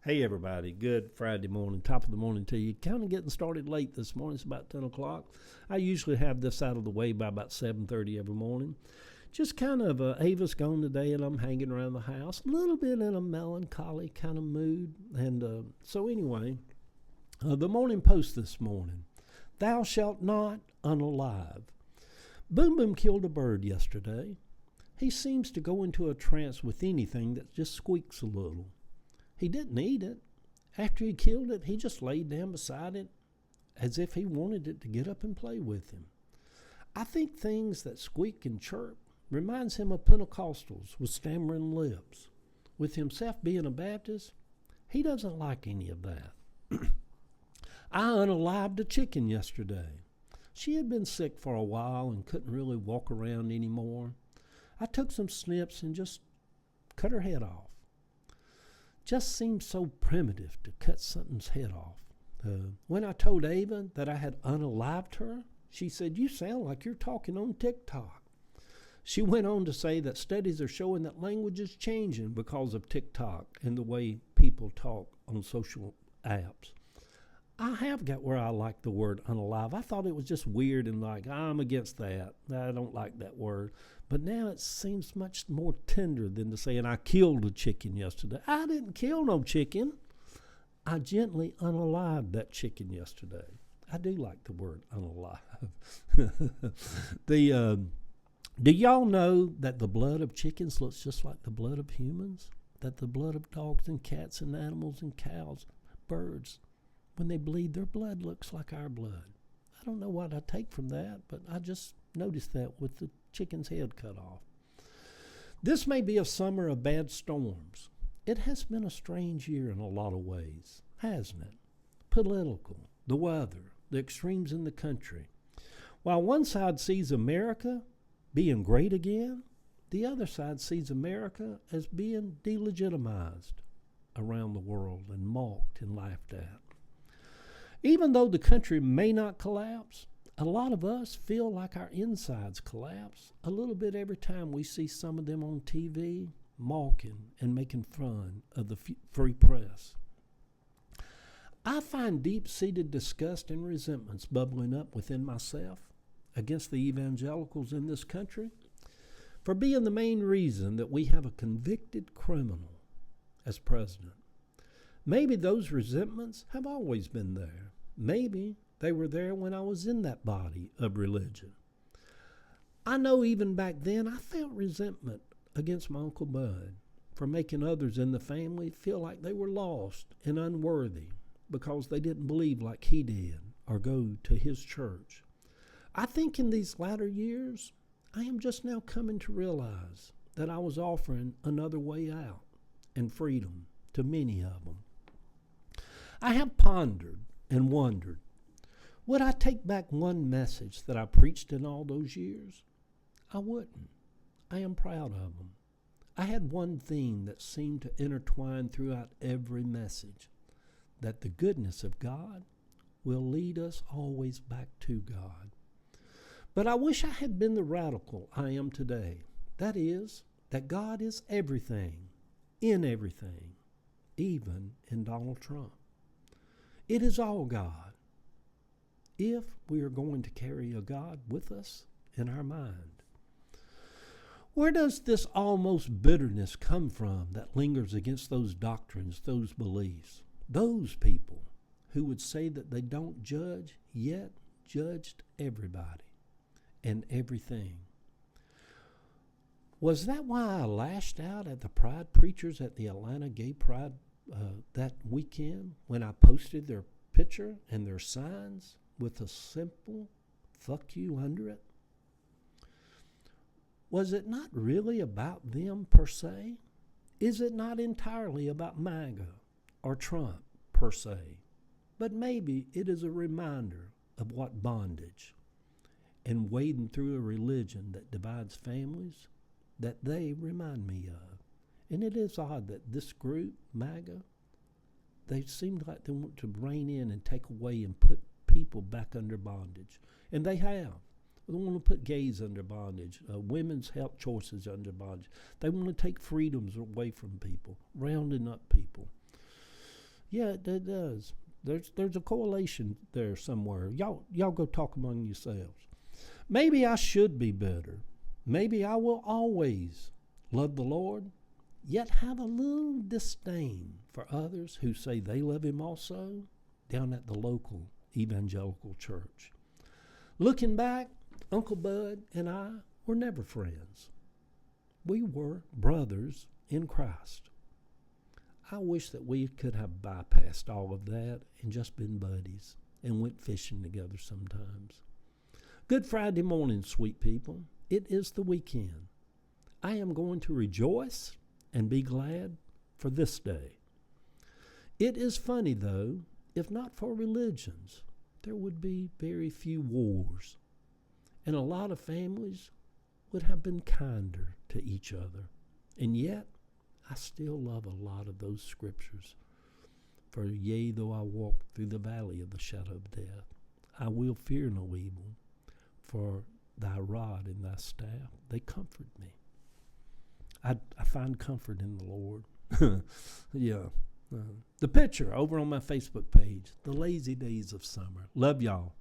Hey everybody, good Friday morning, top of the morning to you. Kind of getting started late this morning. It's about 10 o'clock. I usually have this out of the way by about 7:30 every morning. Just kind of, Ava's gone today and I'm hanging around the house, a little bit in a melancholy kind of mood. And so anyway, the Morning Post this morning. Thou shalt not unalive. Boom Boom killed a bird yesterday. He seems to go into a trance with anything that just squeaks a little. He didn't eat it. After he killed it, he just laid down beside it as if he wanted it to get up and play with him. I think things that squeak and chirp reminds him of Pentecostals with stammering lips. With himself being a Baptist, he doesn't like any of that. I unalived a chicken yesterday. She had been sick for a while and couldn't really walk around anymore. I took some snips and just cut her head off. Just seems so primitive to cut something's head off. When I told Ava that I had unalived her, she said, "You sound like you're talking on TikTok." She went on to say that studies are showing that language is changing because of TikTok and the way people talk on social apps. I have got where I like the word unalive. I thought it was just weird and like, I'm against that. I don't like that word. But now it seems much more tender than to say, and I killed a chicken yesterday. I didn't kill no chicken. I gently unalived that chicken yesterday. I do like the word unalive. Do y'all know that the blood of chickens looks just like the blood of humans? That the blood of dogs and cats and animals and cows, birds, when they bleed, their blood looks like our blood. I don't know what I take from that, but I just noticed that with the chicken's head cut off. This may be a summer of bad storms. It has been a strange year in a lot of ways, hasn't it? Political, the weather, the extremes in the country. While one side sees America being great again, the other side sees America as being delegitimized around the world and mocked and laughed at. Even though the country may not collapse, a lot of us feel like our insides collapse a little bit every time we see some of them on TV mocking and making fun of the free press. I find deep-seated disgust and resentments bubbling up within myself against the evangelicals in this country for being the main reason that we have a convicted criminal as president. Maybe those resentments have always been there. Maybe they were there when I was in that body of religion. I know even back then I felt resentment against my Uncle Bud for making others in the family feel like they were lost and unworthy because they didn't believe like he did or go to his church. I think in these latter years, I am just now coming to realize that I was offering another way out and freedom to many of them. I have pondered and wondered, would I take back one message that I preached in all those years? I wouldn't. I am proud of them. I had one theme that seemed to intertwine throughout every message, that the goodness of God will lead us always back to God. But I wish I had been the radical I am today. That is, that God is everything, in everything, even in Donald Trump. It is all God, if we are going to carry a God with us in our mind. Where does this almost bitterness come from that lingers against those doctrines, those beliefs, those people who would say that they don't judge, yet judged everybody and everything? Was that why I lashed out at the pride preachers at the Atlanta Gay Pride that weekend when I posted their picture and their signs with a simple "fuck you" under it? Was it not really about them per se? Is it not entirely about MAGA or Trump per se? But maybe it is a reminder of what bondage and wading through a religion that divides families that they remind me of. And it is odd that this group, MAGA, they seem like they want to rein in and take away and put people back under bondage. And they have. They want to put gays under bondage, women's health choices under bondage. They want to take freedoms away from people, rounding up people. Yeah, it does. There's a correlation there somewhere. Y'all go talk among yourselves. Maybe I should be better. Maybe I will always love the Lord, yet have a little disdain for others who say they love him also down at the local evangelical church. Looking back, Uncle Bud and I were never friends. We were brothers in Christ. I wish that we could have bypassed all of that and just been buddies and went fishing together sometimes. Good Friday morning, sweet people. It is the weekend. I am going to rejoice and be glad for this day. It is funny, though, if not for religions, there would be very few wars, and a lot of families would have been kinder to each other. And yet, I still love a lot of those scriptures. For yea, though I walk through the valley of the shadow of death, I will fear no evil, for thy rod and thy staff, they comfort me. I find comfort in the Lord. Yeah. The picture over on my Facebook page, the lazy days of summer. Love y'all.